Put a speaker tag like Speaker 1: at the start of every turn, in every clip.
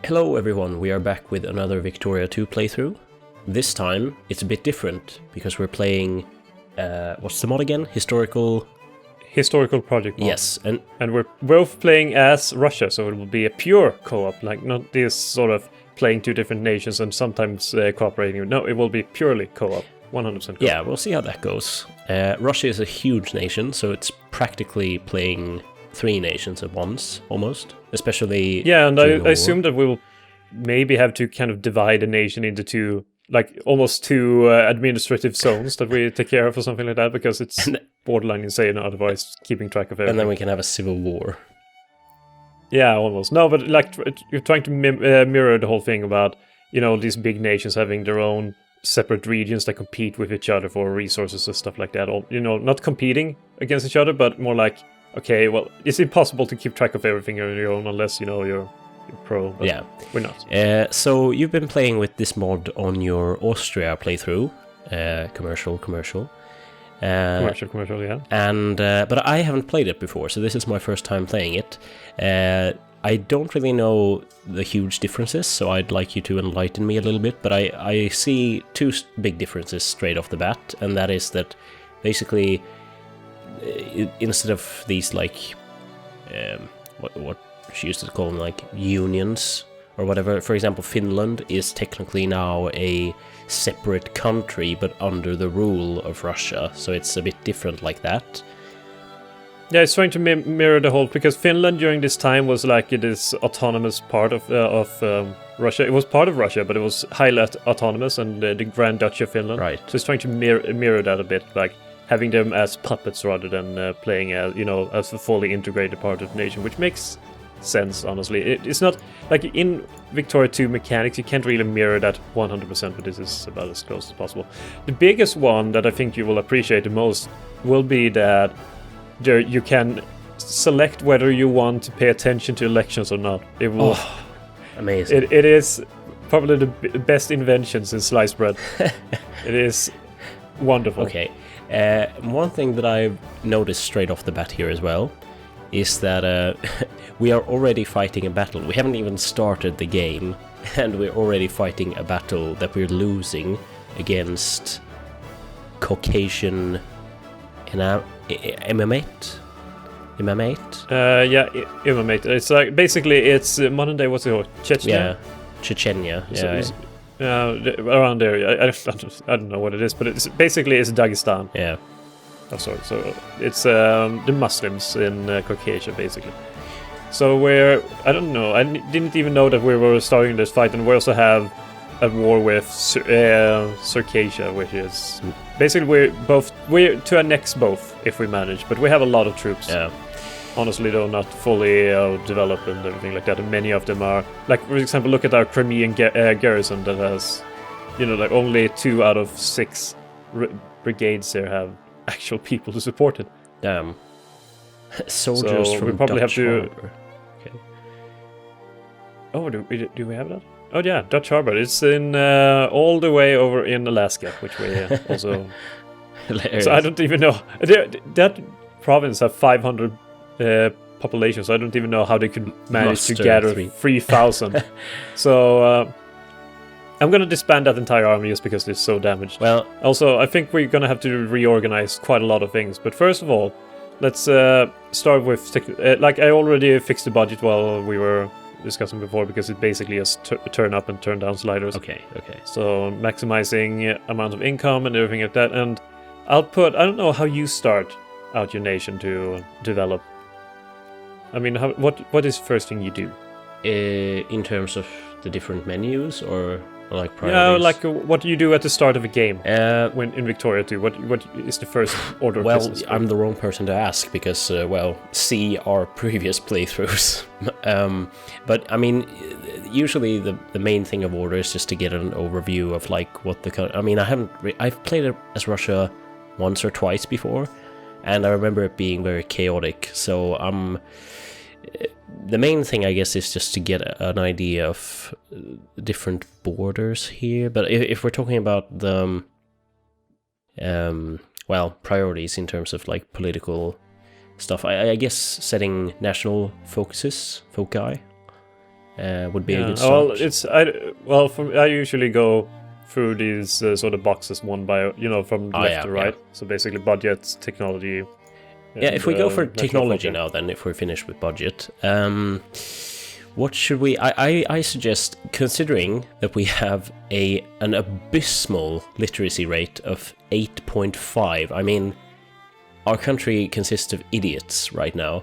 Speaker 1: Hello everyone, we are back with another Victoria 2 playthrough. This time it's a bit different because we're playing, what's the mod again? Historical
Speaker 2: project mod.
Speaker 1: Yes,
Speaker 2: and we're both playing as Russia, so it will be a pure co-op, like not this sort of playing two different nations and sometimes cooperating. No, it will be purely co-op, 100% co-op.
Speaker 1: Yeah, we'll see how that goes. Russia is a huge nation, so it's practically playing three nations at once, almost. Especially...
Speaker 2: Yeah, and I assume that we will maybe have to kind of divide a nation into two, like almost two administrative zones that we take care of or something like that, because it's borderline insane otherwise keeping track of everything.
Speaker 1: And then we can have a civil war.
Speaker 2: Yeah, almost. No, but like you're trying to mirror the whole thing about, you know, these big nations having their own separate regions that compete with each other for resources and stuff like that. Or, you know, not competing against each other, but more like, okay, well, it's impossible to keep track of everything on your own unless, you know, you're pro. But
Speaker 1: yeah.
Speaker 2: We're not.
Speaker 1: So you've been playing with this mod on your Austria playthrough. Commercial,
Speaker 2: yeah.
Speaker 1: And but I haven't played it before, so this is my first time playing it. I don't really know the huge differences, so I'd like you to enlighten me a little bit. But I see two big differences straight off the bat, and that is that basically instead of these like what she used to call them, like unions or whatever. For example, Finland is technically now a separate country, but under the rule of Russia, so it's a bit different like that.
Speaker 2: Yeah, it's trying to mirror the whole, because Finland during this time was like this autonomous part of Russia. It was part of Russia, but it was highly autonomous, and the Grand Duchy of Finland.
Speaker 1: Right.
Speaker 2: So it's trying to mirror that a bit, like having them as puppets rather than playing as, you know, as a fully integrated part of the nation, which makes sense, honestly. It's not like in Victoria 2 mechanics, you can't really mirror that 100%, but this is about as close as possible. The biggest one that I think you will appreciate the most will be that there you can select whether you want to pay attention to elections or not. It will.
Speaker 1: Oh, amazing.
Speaker 2: It is probably the best inventions in sliced bread. It is wonderful.
Speaker 1: Okay. One thing that I've noticed straight off the bat here as well is that we are already fighting a battle. We haven't even started the game, and we're already fighting a battle that we're losing against Caucasian Imamate?
Speaker 2: Yeah, Imamate. It's like basically it's modern day. What's it called? Chechnya.
Speaker 1: Yeah, Chechnya. Yeah.
Speaker 2: Around there. I don't know what it is, but it's Dagestan.
Speaker 1: Yeah.
Speaker 2: Oh, sorry. So it's the Muslims in Caucasia, basically. So I don't know. I didn't even know that we were starting this fight, and we also have a war with Circassia, which is basically we're to annex both if we manage, but we have a lot of troops.
Speaker 1: Yeah.
Speaker 2: Honestly, though, not fully developed and everything like that, and many of them are, like, for example, look at our Crimean garrison that has, you know, like only 2 out of 6 brigades there have actual people to support it.
Speaker 1: Damn. Soldiers
Speaker 2: so
Speaker 1: from
Speaker 2: we probably
Speaker 1: Dutch
Speaker 2: have to.
Speaker 1: Harbor. Okay.
Speaker 2: Oh, do we have that? Oh yeah, Dutch Harbor. It's in all the way over in Alaska, which we also. So I don't even know. That province have 500 population, so I don't even know how they could manage to gather 3,000. So I'm gonna disband that entire army just because it's so damaged.
Speaker 1: Well,
Speaker 2: also I think we're gonna have to reorganize quite a lot of things. But first of all, let's start with like I already fixed the budget while we were discussing before, because it basically is turn up and turn down sliders.
Speaker 1: Okay.
Speaker 2: So maximizing amount of income and everything like that, and I don't know how you start out your nation to develop. I mean, what is the first thing you do?
Speaker 1: In terms of the different menus or like priorities?
Speaker 2: Yeah, like what do you do at the start of a game when in Victoria 2? What is the first order of business?
Speaker 1: Well, I'm the wrong person to ask because, see our previous playthroughs. But, I mean, usually the main thing of order is just to get an overview of, like, what the... I mean, I've played it as Russia once or twice before, and I remember it being very chaotic, so the main thing, I guess, is just to get an idea of different borders here. But if we're talking about the priorities in terms of like political stuff, I guess setting national foci, would be a good
Speaker 2: Well,
Speaker 1: start.
Speaker 2: I usually go through these sort of boxes one by, from left to right. So basically budget, technology.
Speaker 1: Yeah, if we go for
Speaker 2: national
Speaker 1: technology
Speaker 2: focus.
Speaker 1: now, then if we're finished with budget, what should we? I suggest, considering that we have an abysmal literacy rate of 8.5. I mean, our country consists of idiots right now.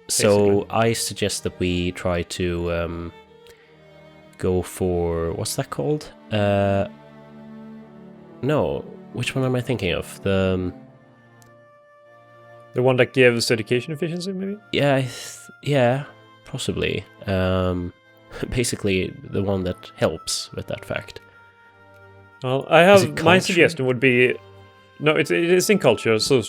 Speaker 1: So I suggest that we try to go for, what's that called? No, which one am I thinking of? The
Speaker 2: one that gives education efficiency, maybe?
Speaker 1: yeah, possibly. Basically, the one that helps with that fact.
Speaker 2: Well, I
Speaker 1: Is it
Speaker 2: have my
Speaker 1: culture?
Speaker 2: suggestion would be no, it is in culture, so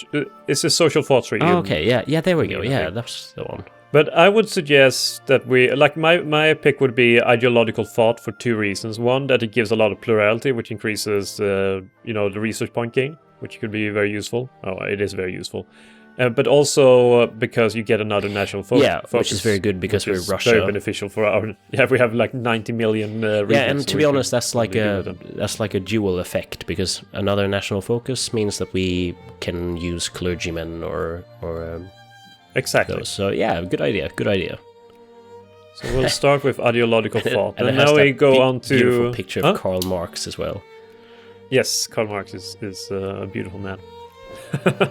Speaker 2: it's a social thought tree.
Speaker 1: Oh, okay, yeah, there we go.
Speaker 2: I
Speaker 1: Yeah,
Speaker 2: think.
Speaker 1: that's the one.
Speaker 2: But I would suggest that we my pick would be ideological thought for two reasons. One, that it gives a lot of plurality, which increases the research point gain, which could be very useful. Oh, it is very useful. But also because you get another national focus.
Speaker 1: Yeah, which is very good because
Speaker 2: which
Speaker 1: we're
Speaker 2: is
Speaker 1: Russia.
Speaker 2: very beneficial for our. Yeah, we have like 90 million.
Speaker 1: Yeah, and to be honest, that's like
Speaker 2: a
Speaker 1: a dual effect, because another national focus means that we can use clergymen or
Speaker 2: exactly.
Speaker 1: those. So yeah, good idea.
Speaker 2: So we'll start with ideological thought,
Speaker 1: And
Speaker 2: and
Speaker 1: it has
Speaker 2: now we
Speaker 1: that
Speaker 2: go on to
Speaker 1: beautiful picture
Speaker 2: Huh?
Speaker 1: of Karl Marx as well.
Speaker 2: Yes, Karl Marx is a beautiful man.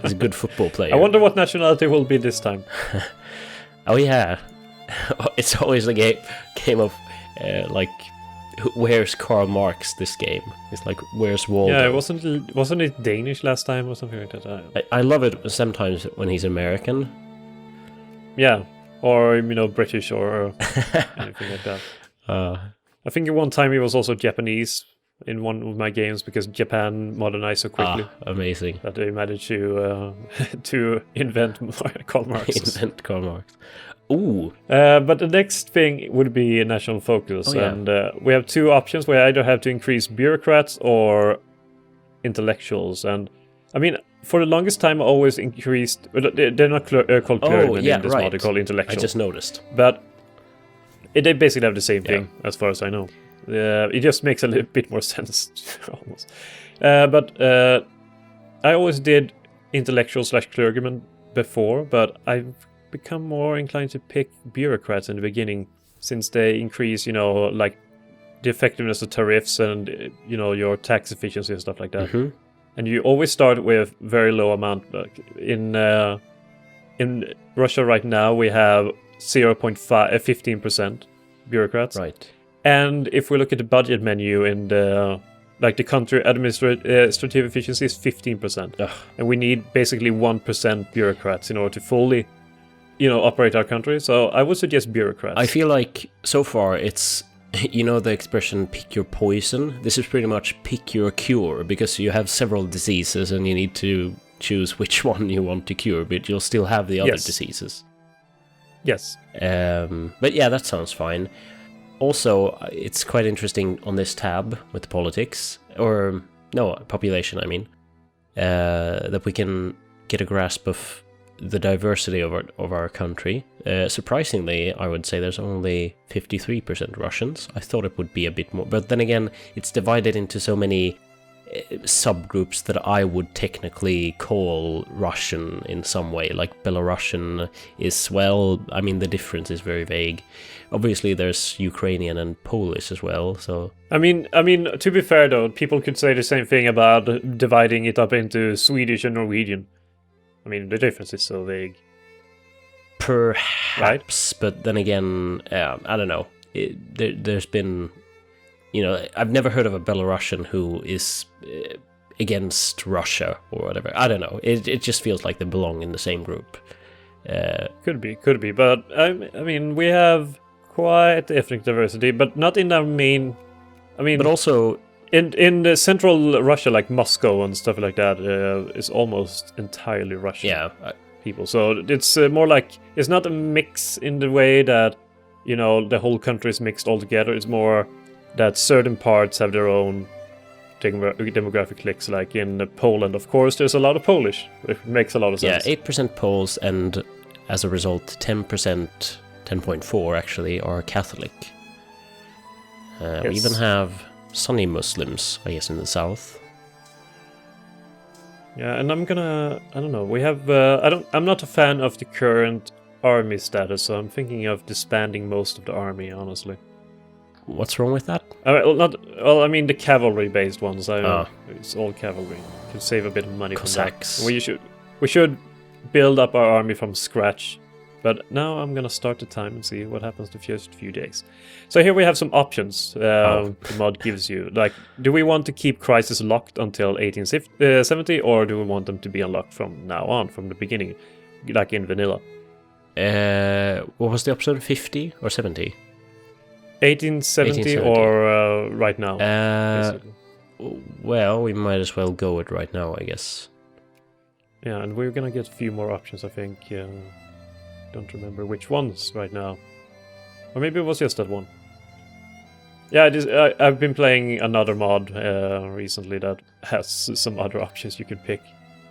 Speaker 1: He's a good football player.
Speaker 2: I wonder what nationality will be this time.
Speaker 1: Oh yeah, it's always a game of like, where's Karl Marx this game? It's like, where's Waldo?
Speaker 2: Yeah, wasn't it Danish last time or something like that?
Speaker 1: I love it sometimes when he's American.
Speaker 2: Yeah, or British or anything like that. I think at one time he was also Japanese in one of my games because Japan modernized so quickly
Speaker 1: Amazing.
Speaker 2: that they managed to to invent Karl Marx.
Speaker 1: Invent Karl Marx. Ooh.
Speaker 2: But the next thing would be national focus, and we have two options. We either have to increase bureaucrats or intellectuals, and I mean, for the longest time, I always increased. They're not called clergymen in this mod; they're called intellectuals.
Speaker 1: I just noticed.
Speaker 2: But they basically have the same thing, as far as I know. It just makes a little bit more sense, almost. But I always did intellectual/clergyman before, but I've become more inclined to pick bureaucrats in the beginning, since they increase, like the effectiveness of tariffs and your tax efficiency and stuff like that.
Speaker 1: Mm-hmm.
Speaker 2: And you always start with very low amount. Like in Russia right now, we have 15% bureaucrats.
Speaker 1: Right.
Speaker 2: And if we look at the budget menu in the country administrative efficiency is 15%.
Speaker 1: Ugh.
Speaker 2: And we need basically 1% bureaucrats in order to fully, operate our country. So I would suggest bureaucrats.
Speaker 1: I feel like so far it's, the expression pick your poison. This is pretty much pick your cure, because you have several diseases and you need to choose which one you want to cure, but you'll still have the other diseases.
Speaker 2: Yes.
Speaker 1: But yeah, that sounds fine. Also, it's quite interesting on this tab with politics, or no, population, I mean, that we can get a grasp of the diversity of our country. Surprisingly, I would say there's only 53% Russians. I thought it would be a bit more, but then again, it's divided into so many subgroups that I would technically call Russian in some way. Like Belarusian is, well, I mean, the difference is very vague. Obviously, there's Ukrainian and Polish as well. So
Speaker 2: I mean, to be fair though, people could say the same thing about dividing it up into Swedish and Norwegian. I mean, the difference is so vague.
Speaker 1: Perhaps, but then again, I don't know. There's been, I've never heard of a Belarusian who is against Russia or whatever. I don't know. It just feels like they belong in the same group.
Speaker 2: Could be. But I mean, we have quite ethnic diversity, but not in our main. I mean,
Speaker 1: but also
Speaker 2: in the central Russia, like Moscow and stuff like that, is almost entirely Russian.
Speaker 1: Yeah.
Speaker 2: People. So it's more like it's not a mix in the way that the whole country is mixed all together. It's more that certain parts have their own demographic cliques. Like in Poland, of course, there's a lot of Polish. It makes a lot of sense.
Speaker 1: Yeah, 8% Poles, and as a result, 10% 10.4 actually are Catholic. We
Speaker 2: Yes.
Speaker 1: even have Sunni Muslims, I guess, in the south.
Speaker 2: Yeah, and I don't know. We have. I'm not a fan of the current army status, so I'm thinking of disbanding most of the army. Honestly.
Speaker 1: What's wrong with that?
Speaker 2: Well, I mean the cavalry-based ones.
Speaker 1: Ah.
Speaker 2: It's all cavalry. Can save a bit of money
Speaker 1: Cossacks.
Speaker 2: from that. We should build up our army from scratch. But now I'm gonna start the time and see what happens the first few days. So here we have some options the mod gives you. Like, do we want to keep crisis locked until 1870, or do we want them to be unlocked from now on, from the beginning, like in vanilla?
Speaker 1: What was the option? 50 or 70?
Speaker 2: 1870 or right now? Basically.
Speaker 1: Well, we might as well go it right now, I guess.
Speaker 2: Yeah, and we're gonna get a few more options, I think. Don't remember which ones right now. Or maybe it was just that one. Yeah, it is. I've been playing another mod recently that has some other options you could pick.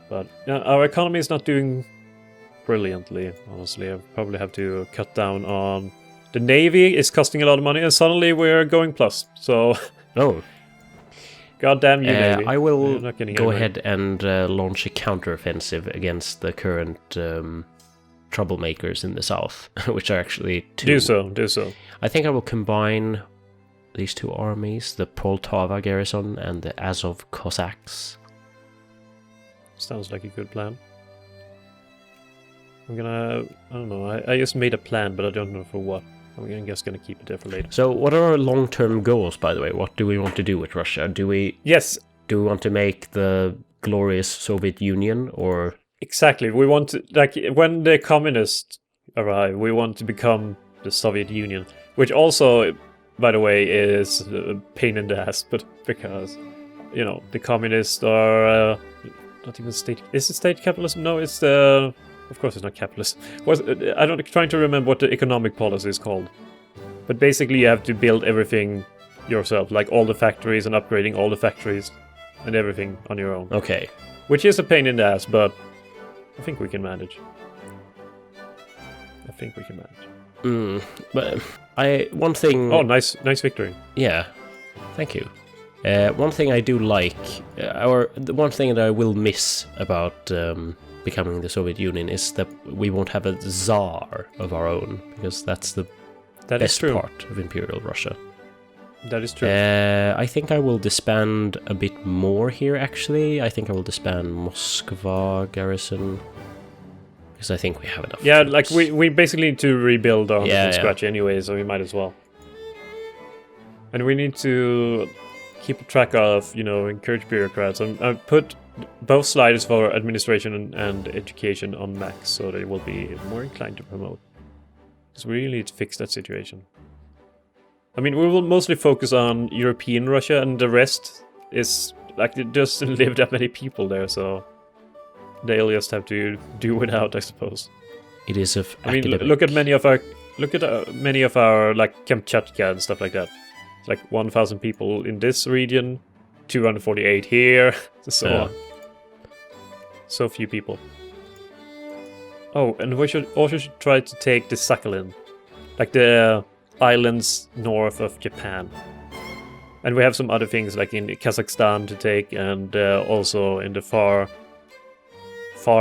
Speaker 2: But yeah, our economy is not doing brilliantly, honestly. I probably have to cut down on... The Navy is costing a lot of money, and suddenly we're going plus. So...
Speaker 1: Oh.
Speaker 2: God damn you, Navy.
Speaker 1: I will
Speaker 2: You're not getting
Speaker 1: go
Speaker 2: anywhere.
Speaker 1: ahead and launch a counteroffensive against the current troublemakers in the south, which are actually two.
Speaker 2: Do so.
Speaker 1: I think I will combine these two armies, the Poltava garrison and the Azov Cossacks.
Speaker 2: Sounds like a good plan. I don't know, I just made a plan, but I don't know for what. I'm just gonna keep it there for later.
Speaker 1: So what are our long-term goals, by the way? What do we want to do with Russia? Do we want to make the glorious Soviet Union, or...
Speaker 2: Exactly. We want to, like, when the communists arrive, we want to become the Soviet Union, which also, by the way, is a pain in the ass, but because, you know, the communists are not even state. Is it state capitalism? No, it's of course it's not capitalist. I'm trying to remember what the economic policy is called, but basically you have to build everything yourself, like all the factories and upgrading all the factories and everything on your own.
Speaker 1: Okay.
Speaker 2: Which is a pain in the ass, but I think we can manage.
Speaker 1: But one thing...
Speaker 2: Oh, nice victory.
Speaker 1: Yeah, thank you. One thing I do like, or the one thing that I will miss about becoming the Soviet Union is that we won't have a czar of our own, because that's the best part of Imperial Russia.
Speaker 2: That is true.
Speaker 1: I think I will disband a bit more here, actually. I think I will disband Moskva garrison, because I think we have enough.
Speaker 2: Yeah,
Speaker 1: troops.
Speaker 2: like we basically need to rebuild from scratch anyway, so we might as well. And we need to keep track of, encourage bureaucrats. I put both sliders for administration and education on max, so they will be more inclined to promote. Because we really need to fix that situation. I mean, we will mostly focus on European Russia, and the rest is, like, there doesn't live that many people there, so they'll just have to do without, I suppose.
Speaker 1: It is of
Speaker 2: I mean,
Speaker 1: academic...
Speaker 2: look at many of our, like, Kamchatka and stuff like that. It's like 1,000 people in this region, 248 here, so on. So few people. Oh, and we should try to take the Sakhalin, like the islands north of Japan. And we have some other things like in Kazakhstan to take, and also in the far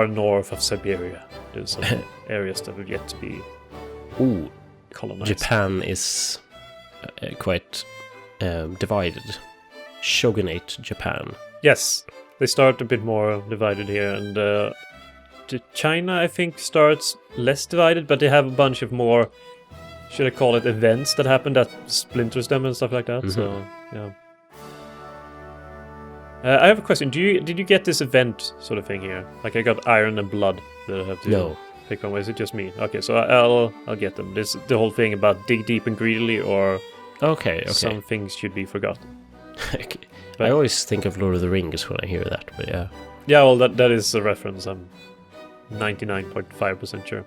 Speaker 2: north of Siberia. There's some areas that have yet to be colonized.
Speaker 1: Japan is quite divided. Shogunate Japan.
Speaker 2: Yes, they start a bit more divided here, and China, I think, starts less divided, but they have a bunch of more, should I call it, events that happen that splinters them and stuff like that. So yeah. I have a question. Did you get this event sort of thing here? Like, I got Iron and Blood that I have to pick on. Is it just me? Okay, so I'll get them. This the whole thing about dig deep and greedily, or
Speaker 1: okay.
Speaker 2: Some things should be forgotten.
Speaker 1: I always think of Lord of the Rings when I hear that, but yeah.
Speaker 2: Yeah, well, that is a reference. I'm 99.5% sure.